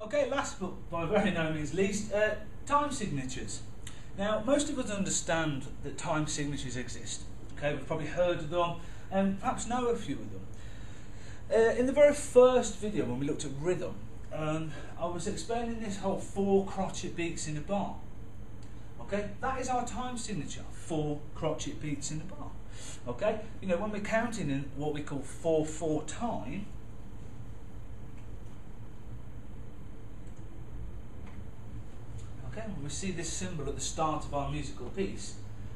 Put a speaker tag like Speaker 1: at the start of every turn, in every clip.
Speaker 1: Okay, last but by very no means least, time signatures. Now, most of us understand that time signatures exist. Okay, we've probably heard of them and perhaps know a few of them. In the very first video when we looked at rhythm, I was explaining this whole 4 crotchet beats in a bar. Okay, that is our time signature, 4 crotchet beats in a bar. Okay, you know, when we're counting in what we call 4/4 time, okay, when we see this symbol at the start of our musical piece,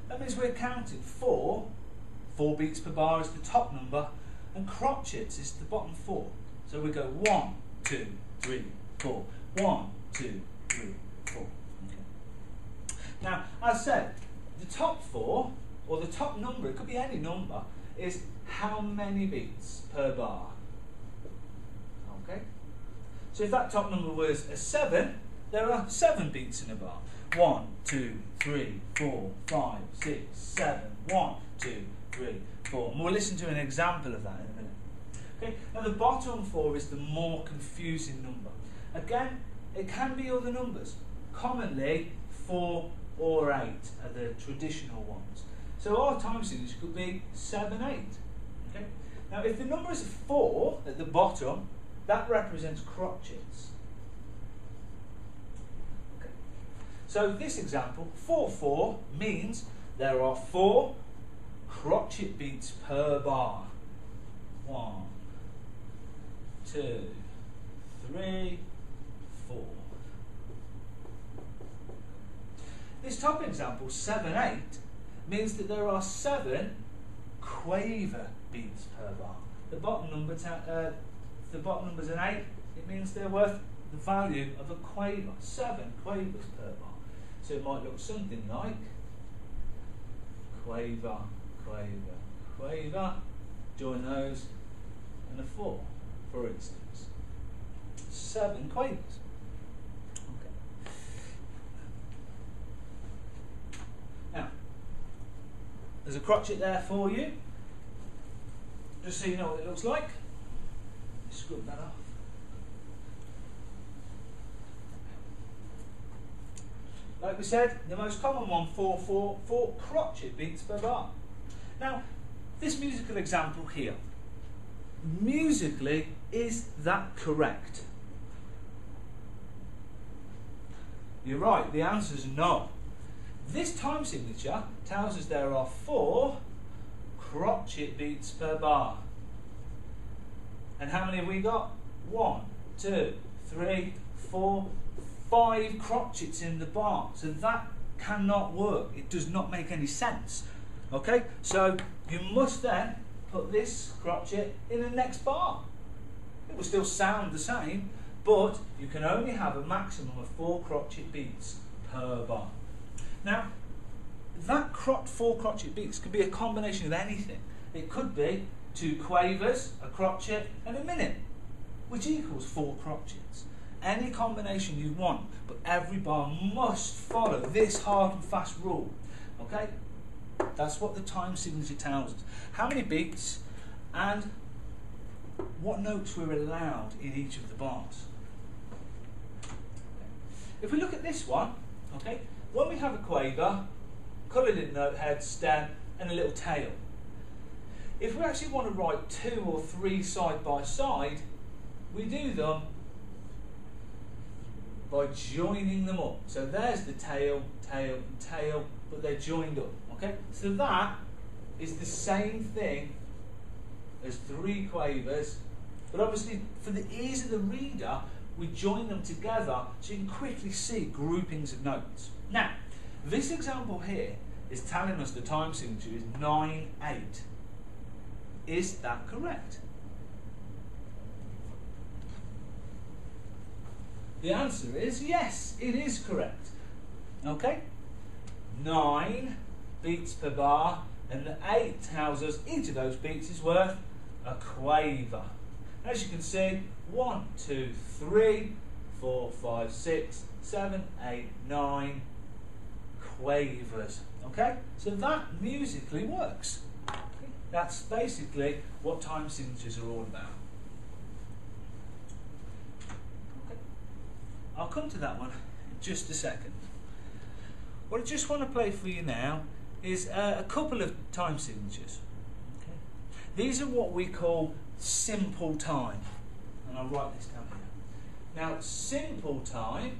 Speaker 1: that means we're counting 4 beats per bar is the top number, and crotchets is the bottom 4. So we go 1, 2, 3, 4. 1, 2, 3, 4. Okay. Now, as I said, the top 4, or the top number, it could be any number, is how many beats per bar. Okay? So if that top number was a 7, there are 7 beats in a bar. 1, 2, 3, 4, 5, 6, 7. 1, 2, 3, 4. And we'll listen to an example of that in a minute. Okay? Now the bottom 4 is the more confusing number. Again, it can be other numbers. Commonly, 4 or 8 are the traditional ones. So our time signature could be 7, 8. Okay? Now if the number is 4 at the bottom, that represents crotchets. Okay. So this example, 4/4, means there are 4 crotchet beats per bar. 1, 2, 3, 4. This top example, 7, 8, means that there are 7 quaver beats per bar. The bottom number's an 8. It means they're worth the value of a quaver. 7 quavers per bar. So it might look something like quaver, quaver, quaver. Join those and a 4, for instance. 7 quavers. Okay. Now, there's a crotchet there for you, just so you know what it looks like. Scrub that off. Like we said, the most common one, 4/4 crotchet beats per bar. Now, this musical example here, musically, is that correct? You're right, the answer is no. This time signature tells us there are 4 crotchet beats per bar. And how many have we got? 1, 2, 3, 4, 5 crotchets in the bar. So that cannot work. It does not make any sense. Okay? So you must then put this crotchet in the next bar. It will still sound the same, but you can only have a maximum of 4 crotchet beats per bar. Now, that 4 crotchet beats could be a combination of anything. It could be 2 quavers, a crotchet, and a minute, which equals 4 crotchets. Any combination you want, but every bar must follow this hard and fast rule. Okay? That's what the time signature tells us. How many beats and what notes we're allowed in each of the bars. If we look at this one, okay, when we have a quaver, coloured in note head, stem, and a little tail. If we actually want to write 2 or 3 side by side, we do them by joining them up. So there's the tail, tail, and tail, but they're joined up. Okay? So that is the same thing as 3 quavers, but obviously for the ease of the reader, we join them together so you can quickly see groupings of notes. Now, this example here is telling us the time signature is 9/8. Is that correct? The answer is yes, it is correct. Okay? 9 beats per bar, and the 8 tells us each of those beats is worth a quaver. As you can see, 1, 2, 3, 4, 5, 6, 7, 8, 9 quavers. Okay? So that musically works. Okay? That's basically what time signatures are all about. Okay? I'll come to that one in just a second. What I just want to play for you now is a couple of time signatures. Okay. These are what we call simple time, and I'll write this down here. Now, simple time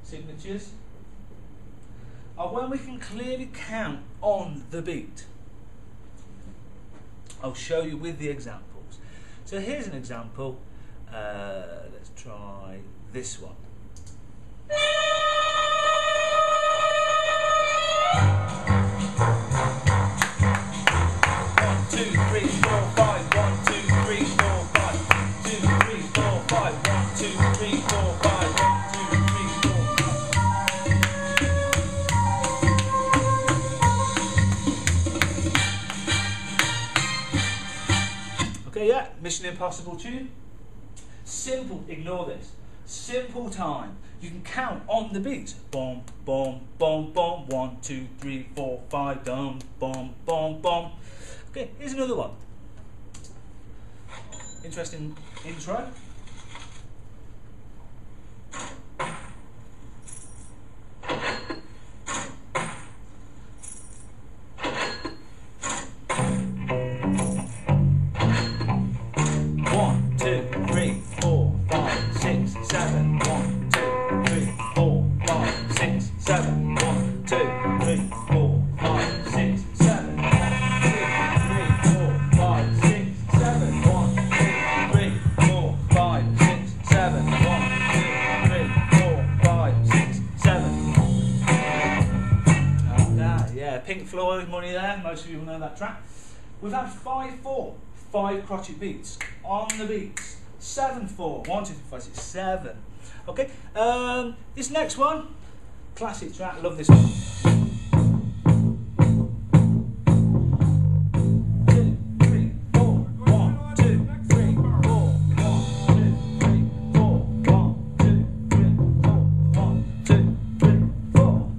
Speaker 1: signatures are when we can clearly count on the beat. I'll show you with the examples. So here's an example. Let's try this one. 1, 2, 3, 4, 5. 1, 2, 3, 4, 5. 2, 3, 4, 5. 1, 2, 3, 4, 5. 1, 2, 3, 4, 5. Okay, yeah, Mission Impossible tune. Simple, ignore this. Simple time. You can count on the beat. Boom, boom, boom, boom. 1, 2, 3, 4, 5. Boom, boom, boom, boom. Okay, here's another one. Interesting intro. Pink Floyd, Money there, most of you will know that track. We've had 5/4, 5 crotchet beats on the beats. 7/4, 1, 2, 3, 4, 6, 7. Okay, this next one, classic track, love this one. 2, 3, 4, 1, 2, 3, 4, 1, 2, 3, 4, 1, 2, 3, 4, 1, 2, 3, 4.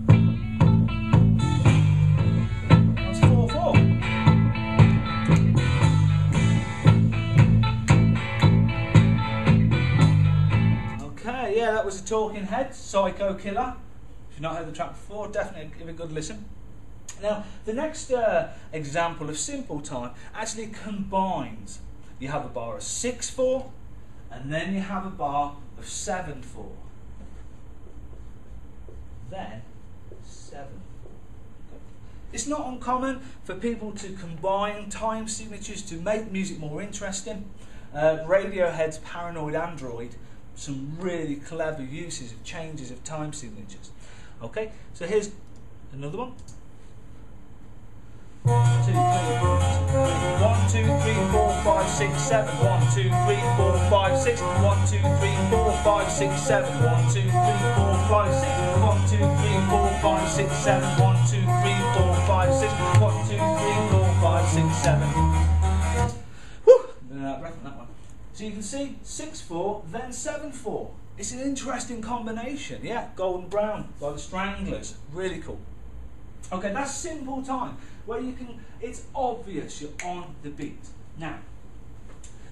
Speaker 1: That's 4/4. Okay, yeah, that was a Talking Heads, Psycho Killer. If you've not heard the track before, definitely give it a good listen. Now, the next example of simple time actually combines. You have a bar of 6/4, and then you have a bar of 7/4. Then 7. It's not uncommon for people to combine time signatures to make music more interesting. Radiohead's Paranoid Android, some really clever uses of changes of time signatures. Okay, so here's another one. 1, 2, 3, 1, 2, 3, 4, 5, 6, 7. 1, 2, 3, 4, 5, 6. 1, 2, 3, 4, 5, 6, 7. 1, 2, 3, 4, 5, 6. 1, 2, 3, 4, 5, 6, 7. 1, 2, 3, 4, 5, 6. 1, 2, 3, 4, 5, 6, 7. Whew! Been out of breath on that one. So you can see 6/4, then 7/4. It's an interesting combination. Yeah, Golden Brown by the Stranglers. Really cool. Okay, that's simple time, where you can, it's obvious you're on the beat. Now,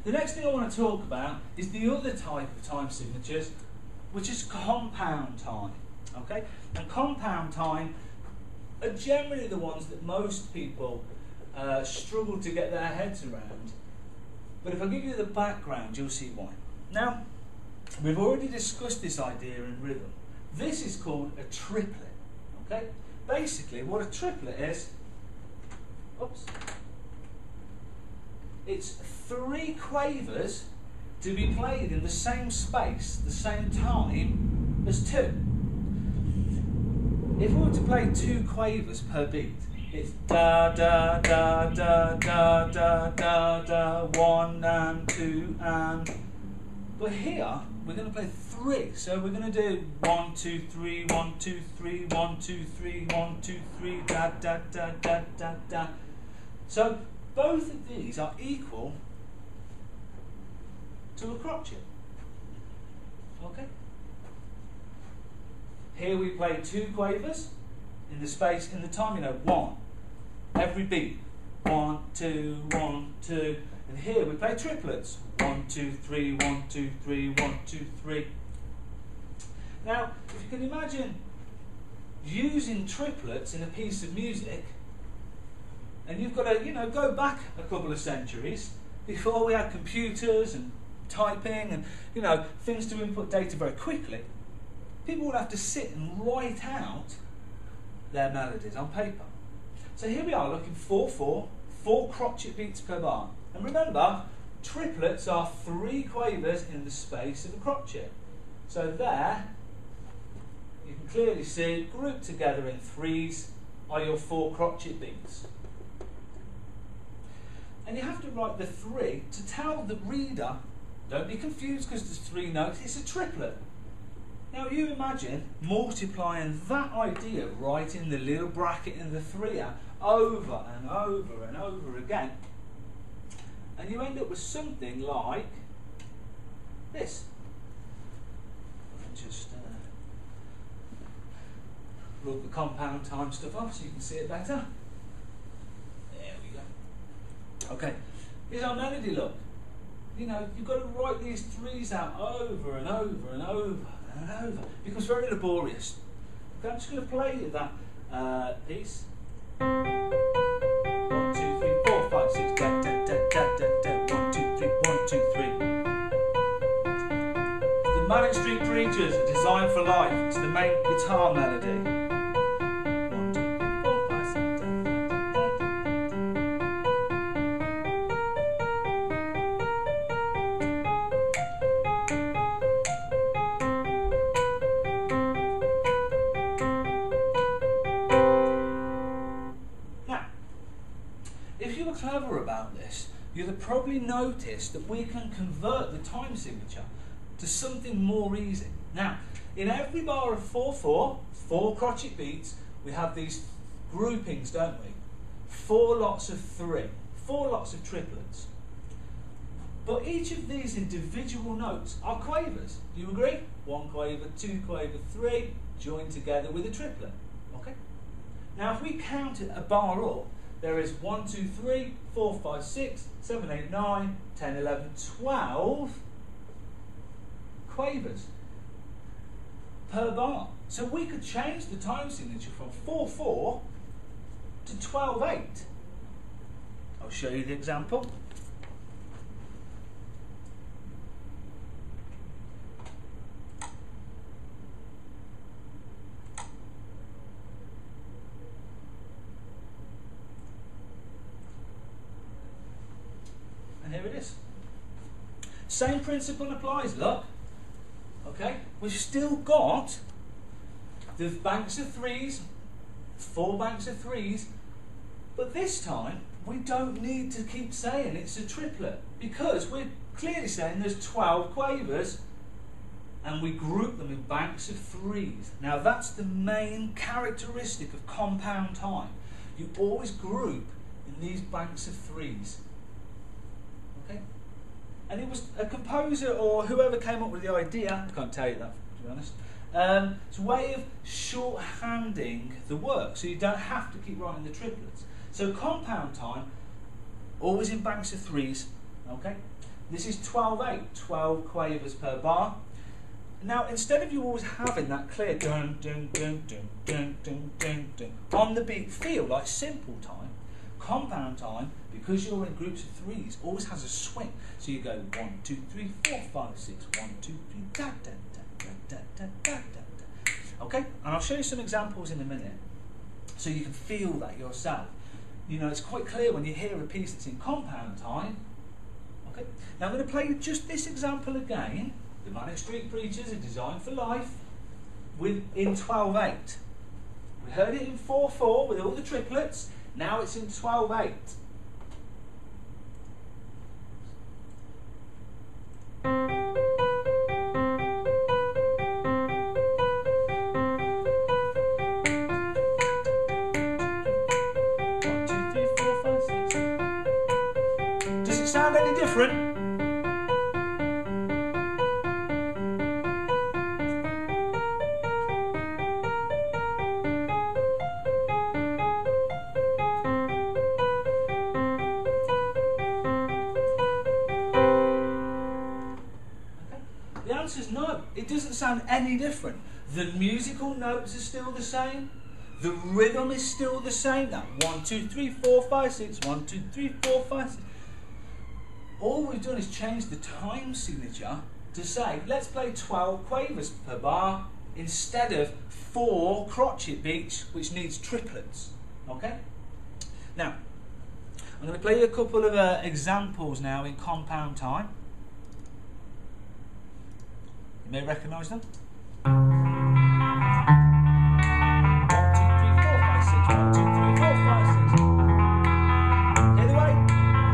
Speaker 1: the next thing I want to talk about is the other type of time signatures, which is compound time. Okay, and compound time are generally the ones that most people struggle to get their heads around. But if I give you the background, you'll see why. Now, we've already discussed this idea in rhythm. This is called a triplet. Okay? Basically, what a triplet is, it's 3 quavers to be played in the same space, the same time as 2. If we were to play 2 quavers per beat, it's da da da da da da da da, 1 and 2 and. But here we're going to play 3, so we're going to do 1 2 3 1 2 3 1 2 3 1 2 3 da da da da da da. So both of these are equal to a crotchet. Okay. Here we play 2 quavers in the space, in the time, you know, 1. Every beat, 1 2 1 2, and here we play triplets, 1 2 3 1 2 3 1 2 3. Now, if you can imagine using triplets in a piece of music, and you've got to, you know, go back a couple of centuries before we had computers and typing and, you know, things to input data very quickly. People would have to sit and write out their melodies on paper. So here we are looking 4/4, 4 crotchet beats per bar. And remember, triplets are 3 quavers in the space of a crotchet. So there, you can clearly see, grouped together in 3s are your 4 crotchet beats. And you have to write the 3 to tell the reader, don't be confused because there's 3 notes, it's a triplet. Now you imagine multiplying that idea right in the little bracket in the 3er over and over and over again, and you end up with something like this. Just rub the compound time stuff off so you can see it better. There we go. Okay, here's our melody look. You know, you've got to write these 3s out over and over and over and over. It becomes very laborious. Okay, I'm just going to play you that piece. 1, 2, 3, 4, 5, 6, da, da, da, da, da, da. 1, 2, 3, 1, 2, 3. The Manic Street Preachers are designed for life. It's the main guitar melody. If you were clever about this, you'd have probably noticed that we can convert the time signature to something more easy. Now, in every bar of 4/4, 4 crotchet beats, we have these groupings, don't we? 4 lots of 3, 4 lots of triplets. But each of these individual notes are quavers. Do you agree? 1 quaver, 2 quaver, 3, joined together with a triplet. Okay? Now, if we count it a bar up, there is 1, 2, 3, 4, 5, 6, 7, 8, 9, 10, 11, 12 quavers per bar. So we could change the time signature from 4/4 to 12/8. I'll show you the example. And here it is. Same principle applies, look. Okay, we've still got the banks of 3s, 4 banks of 3s, but this time we don't need to keep saying it's a triplet because we're clearly saying there's 12 quavers and we group them in banks of 3s. Now that's the main characteristic of compound time. You always group in these banks of 3s. Okay? And it was a composer or whoever came up with the idea, I can't tell you that to be honest, it's a way of shorthanding the work so you don't have to keep writing the triplets. So compound time, always in banks of 3s, okay? This is 12/8, 12 quavers per bar. Now instead of you always having that clear dun dun dun dun dun dun dun dun on the beat feel like simple time, compound time, because you're in groups of 3s, always has a swing. So you go 1, 2, 3, 4, 5, 6, 1, 2, 3, da da da da da da da da. Okay, and I'll show you some examples in a minute, so you can feel that yourself. You know, it's quite clear when you hear a piece that's in compound time. Okay, now I'm going to play you just this example again. The Manic Street Preachers are designed for life in 12/8. We heard it in 4/4 with all the triplets. Now it's in 12/8. Does it sound any different? The answer is no. No, it doesn't sound any different. The musical notes are still the same. The rhythm is still the same. That 1, 2, 3, 4, 5, 6, 1, 2, 3, 4, 5, 6. All we've done is change the time signature to say, let's play 12 quavers per bar instead of 4 crotchet beats, which needs triplets. Okay? Now, I'm going to play you a couple of examples now in compound time. You may recognise them. 1, 2, 3, 4, 5, 6. 1, 2, 3, 4, 5, 6. Hear the way?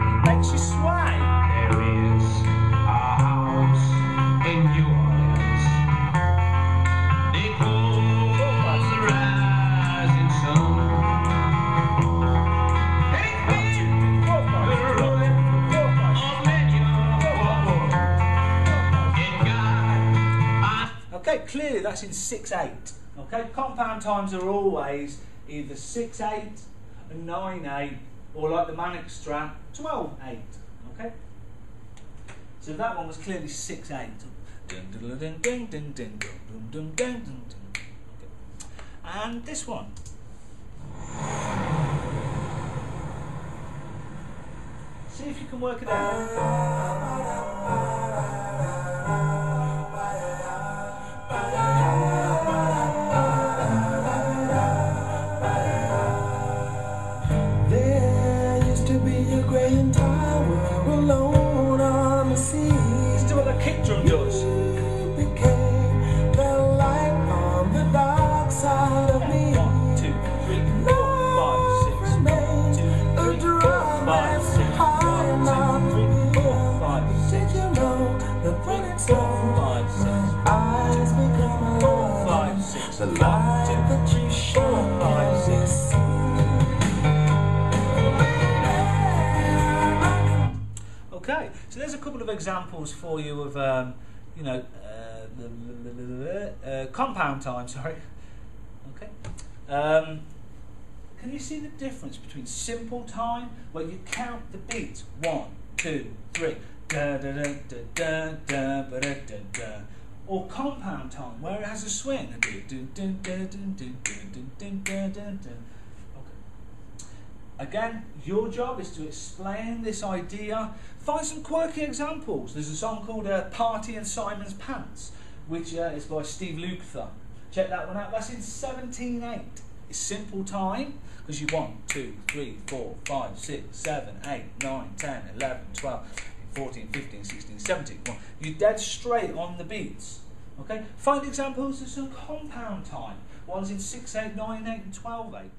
Speaker 1: It makes you sway.
Speaker 2: There is a house in New Orleans. They close the rising sun.
Speaker 1: Okay, clearly that's in 6/8. Okay, compound times are always either 6/8, 9/8, or like the manic strat, 12/8. Okay, so that one was clearly 6/8. And this one. See if you can work it out.
Speaker 3: There used to be a great tower alone on the sea.
Speaker 1: Let's do what the kick drum does.
Speaker 3: You became the light on the dark side of me.
Speaker 1: 1, 2, 3, 4, 5, 6. 1, 2, 3, 4, 5, 6. 1, 2, 3, 4, 5, 6.
Speaker 3: Did you know that when it's
Speaker 1: 4,
Speaker 3: done,
Speaker 1: 5, 6.
Speaker 3: eyes become
Speaker 1: 4,
Speaker 3: alive?
Speaker 1: 5, 6.
Speaker 3: The light that you
Speaker 1: 4,
Speaker 3: shine
Speaker 1: 5, 6. Okay, so there's a couple of examples for you of, you know, compound time. Sorry. Okay. Can you see the difference between simple time, where you count the beats, 1, 2, 3, da da da da da da da da da, or compound time, where it has a swing? Again, your job is to explain this idea. Find some quirky examples. There's a song called Party in Simon's Pants, which is by Steve Lukather. Check that one out. That's in 17/8. It's simple time, because you 1, 2, 3, 4, 5, 6, 7, 8, 9, 10, 11, 12, 14, 15, 16, 17. Well, you're dead straight on the beats. Okay? Find examples of some compound time. One's in 6/8, 9/8, and 12/8.